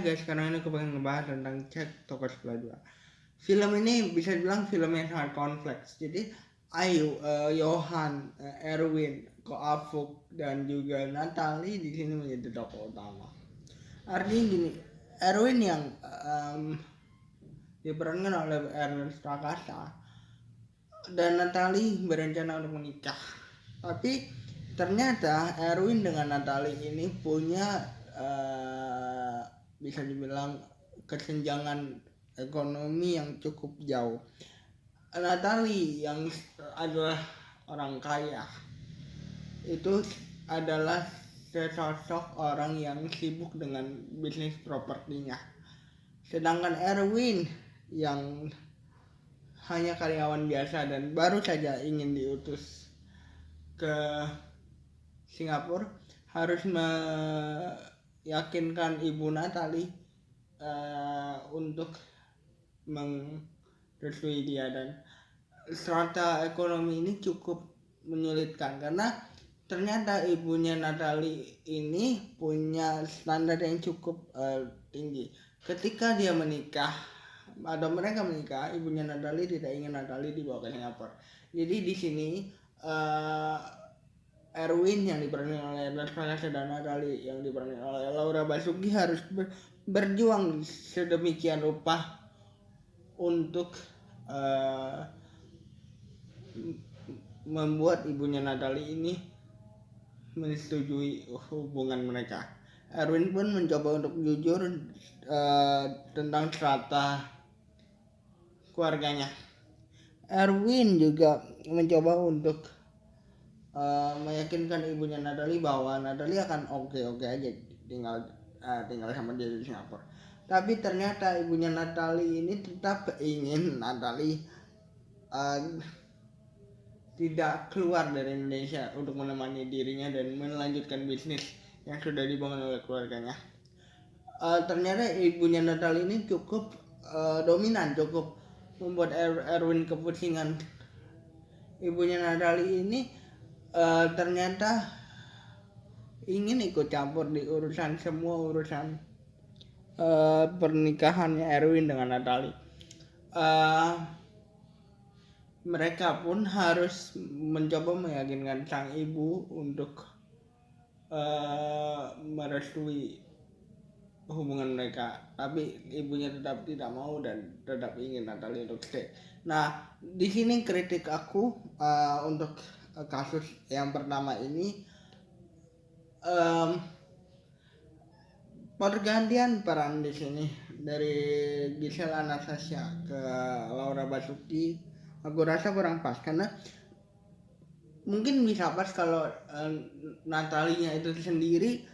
guys, sekarang ini aku pengen ngebahas tentang Cek Toko Sebelah 2. Film ini bisa dibilang film yang sangat kompleks. Jadi Ayu, Johan, Erwin, Ko Afuk, dan juga Natalie di sini menjadi tokoh utama. Artinya gini, Erwin yang diperankan oleh Ernest Prakasa dan Natalie berencana untuk menikah. Tapi ternyata Erwin dengan Natalie ini punya bisa dibilang kesenjangan ekonomi yang cukup jauh. Natalie yang adalah orang kaya itu adalah sesosok orang yang sibuk dengan bisnis propertinya. Sedangkan Erwin yang hanya karyawan biasa dan baru saja ingin diutus ke Singapura harus meyakinkan ibu Natalie untuk merestui dia, dan strata ekonomi ini cukup menyulitkan karena ternyata ibunya Natalie ini punya standar yang cukup tinggi. Ketika dia menikah atau mereka menikah, ibunya Natalie tidak ingin Natalie dibawa ke Singapura. Jadi di sini Erwin yang diperankan oleh Ernest Prakasa dan Natalie yang diperankan oleh Laura Basuki harus berjuang sedemikian rupa untuk membuat ibunya Natalie ini menyetujui hubungan mereka. Erwin pun mencoba untuk jujur tentang strata keluarganya. Erwin juga mencoba untuk meyakinkan ibunya Natalie bahwa Natalie akan oke-oke aja tinggal sama dia di Singapura. Tapi ternyata ibunya Natalie ini tetap ingin Natalie tidak keluar dari Indonesia untuk menemani dirinya dan melanjutkan bisnis yang sudah dibangun oleh keluarganya. Ternyata ibunya Natalie ini cukup dominan, cukup membuat Erwin kepusingan. Ibunya Natalie ini ternyata ingin ikut campur di semua urusan pernikahannya Erwin dengan Natalie. Mereka pun harus mencoba meyakinkan sang ibu untuk merestui hubungan mereka, tapi ibunya tetap tidak mau dan tetap ingin Natalie untuk stay. Nah, di sini kritik aku untuk kasus yang pertama ini, pergantian peran di sini dari Giselle Anastasia ke Laura Basuki aku rasa kurang pas, karena mungkin bisa pas kalau Natalie-nya itu sendiri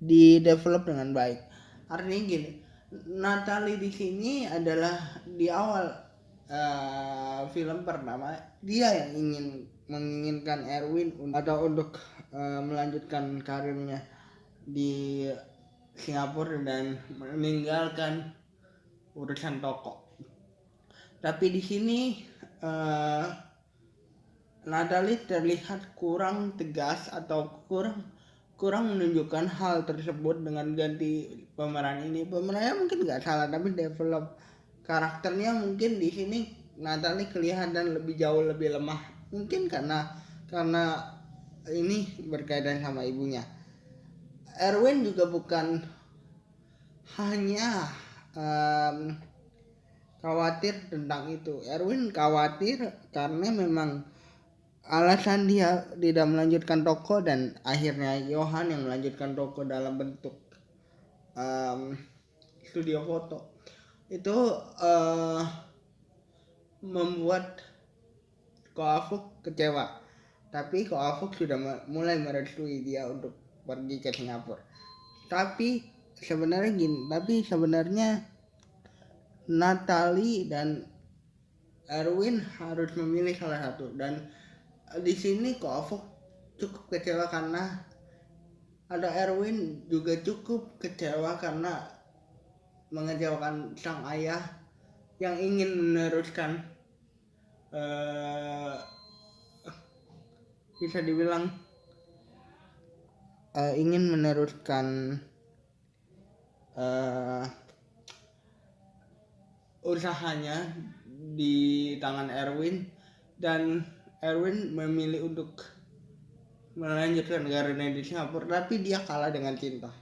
di develop dengan baik. Artinya gini, Natalie di sini adalah di awal film pertama dia yang menginginkan Erwin untuk melanjutkan karirnya di Singapura dan meninggalkan urusan toko. Tapi di sini Natalie terlihat kurang tegas atau kurang menunjukkan hal tersebut dengan ganti pemeran ini. Pemerannya mungkin nggak salah, tapi develop karakternya mungkin di sini Natalie kelihatan jauh lebih lemah. Mungkin karena ini berkaitan sama ibunya. Erwin juga bukan hanya khawatir tentang itu. Erwin khawatir karena memang alasan dia tidak melanjutkan toko dan akhirnya Johan yang melanjutkan toko dalam bentuk studio foto itu membuat Ko Afuk kecewa. Tapi Ko Afuk sudah mulai merestui dia untuk pergi ke Singapura. Tapi sebenarnya Natalie dan Erwin harus memilih salah satu, dan di sini Ko Afuk cukup kecewa karena ada Erwin juga cukup kecewa karena mengecewakan sang ayah yang ingin meneruskan bisa dibilang ingin meneruskan uh, usahanya di tangan Erwin, dan Erwin memilih untuk melanjutkan karirnya di Singapura, tapi dia kalah dengan cinta.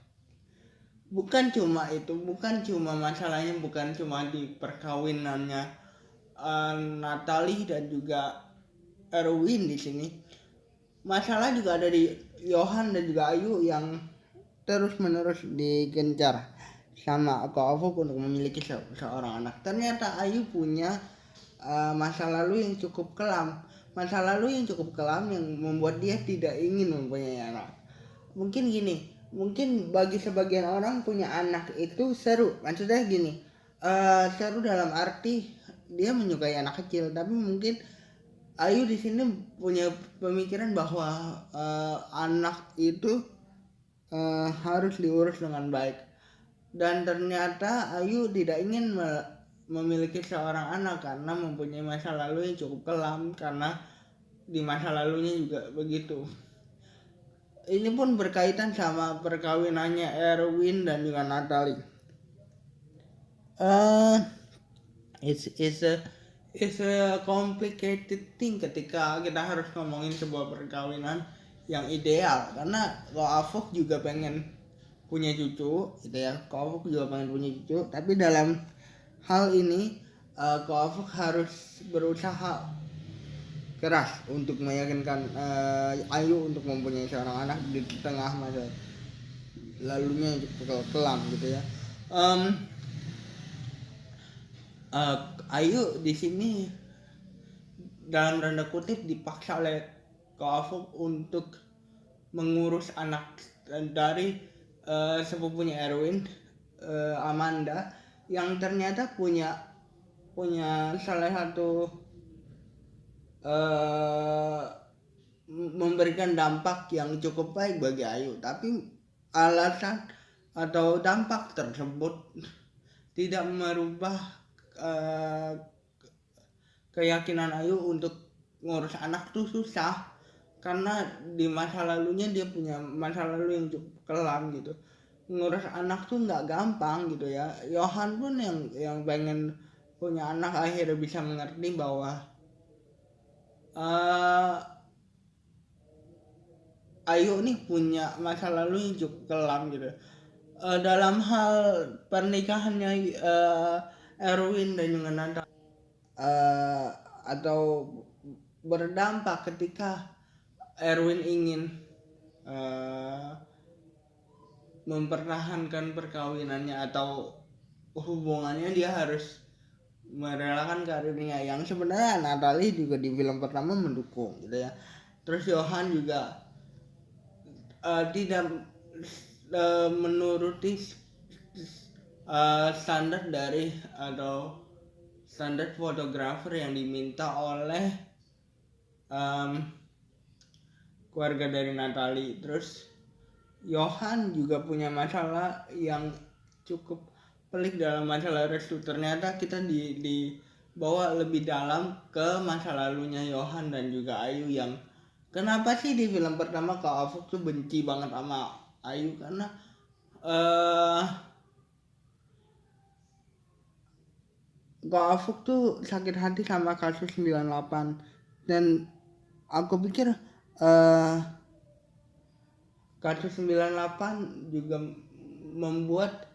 Bukan cuma itu, bukan cuma masalahnya, bukan cuma di perkawinannya Natalie dan juga Erwin di sini. Masalah juga ada di Johan dan juga Ayu yang terus-menerus digencar sama Ko Afuk untuk memiliki seorang anak. Ternyata Ayu punya masa lalu yang cukup kelam. Masa lalu yang cukup kelam yang membuat dia tidak ingin mempunyai anak. Mungkin gini, mungkin bagi sebagian orang punya anak itu seru. Maksudnya gini, seru dalam arti dia menyukai anak kecil, tapi mungkin Ayu di sini punya pemikiran bahwa anak itu harus diurus dengan baik, dan ternyata Ayu tidak ingin memiliki seorang anak karena mempunyai masa lalu yang cukup kelam, karena di masa lalunya juga begitu. Ini pun berkaitan sama perkawinannya Erwin dan juga Natalie. It's a complicated thing ketika kita harus ngomongin sebuah perkawinan yang ideal, karena Ko Afuk juga pengen punya cucu gitu ya. Ko Afuk juga pengen punya cucu, tapi dalam hal ini Ko Afuk harus berusaha keras untuk meyakinkan Ayu untuk mempunyai seorang anak di tengah masa lalunya kelam gitu ya. Ayu di sini dalam tanda kutip dipaksa oleh Ko Afuk untuk mengurus anak dari sepupunya Erwin, Amanda, yang ternyata punya salah satu memberikan dampak yang cukup baik bagi Ayu, tapi alasan atau dampak tersebut tidak merubah keyakinan Ayu untuk ngurus anak tuh susah, karena di masa lalunya dia punya masa lalu yang cukup kelam gitu. Ngurus anak tuh nggak gampang gitu ya. Johan pun yang pengen punya anak akhirnya bisa mengerti bahwa Ayu nih punya masa lalu yang cukup kelam gitu. Dalam hal pernikahannya Erwin dan juga Nanda atau berdampak ketika Erwin ingin mempertahankan perkawinannya atau hubungannya, dia harus merelakan karirnya, yang sebenarnya Natalie juga di film pertama mendukung gitu ya. Terus Johan juga tidak menuruti standar dari atau standar fotografer yang diminta oleh keluarga dari Natalie. Terus Johan juga punya masalah yang cukup pelik dalam masalah restu. Ternyata kita dibawa lebih dalam ke masa lalunya Johan dan juga Ayu, yang kenapa sih di film pertama Ko Afuk tuh benci banget sama Ayu, karena Ko Afuk tuh sakit hati sama kasus 98, dan aku pikir kasus 98 juga membuat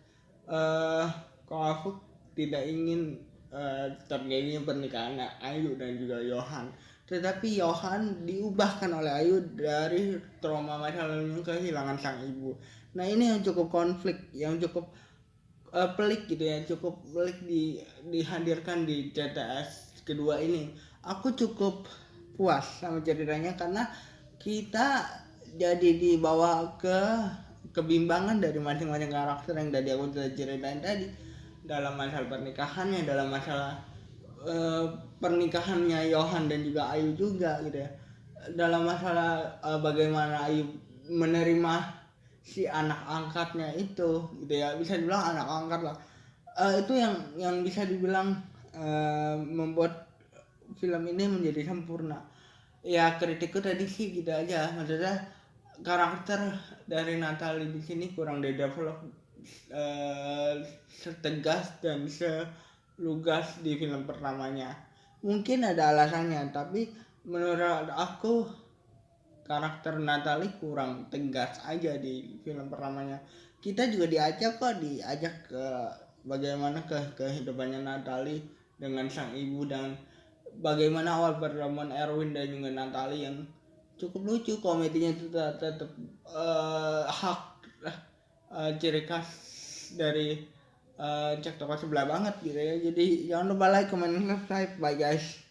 Ko Afuk tidak ingin terjadinya pernikahan Ayu dan juga Johan. Tetapi Johan diubahkan oleh Ayu dari trauma masa lalunya kehilangan sang ibu. Nah ini yang cukup konflik, yang cukup pelik gitu ya, cukup pelik dihadirkan di CTS kedua ini. Aku cukup puas sama ceritanya karena kita jadi dibawa ke kebimbangan dari masing-masing karakter yang tadi aku ceritain tadi, dalam masalah pernikahannya, dalam masalah pernikahannya Johan dan juga Ayu juga gitu ya, dalam masalah bagaimana Ayu menerima si anak angkatnya itu gitu ya, bisa dibilang anak angkat lah. Itu yang bisa dibilang membuat film ini menjadi sempurna. Ya kritikku tadi sih gitu aja, maksudnya karakter dari Natalie di sini kurang develop setegas dan selugas di film pertamanya. Mungkin ada alasannya, tapi menurut aku karakter Natalie kurang tegas aja di film pertamanya. Kita juga diajak ke bagaimana kehidupannya Natalie dengan sang ibu, dan bagaimana awal pertemuan Erwin dan juga Natalie yang cukup lucu. Komedinya itu tetap hak ciri khas dari cek toko sebelah banget gitu ya. Jadi jangan lupa like, comment, subscribe. Bye guys.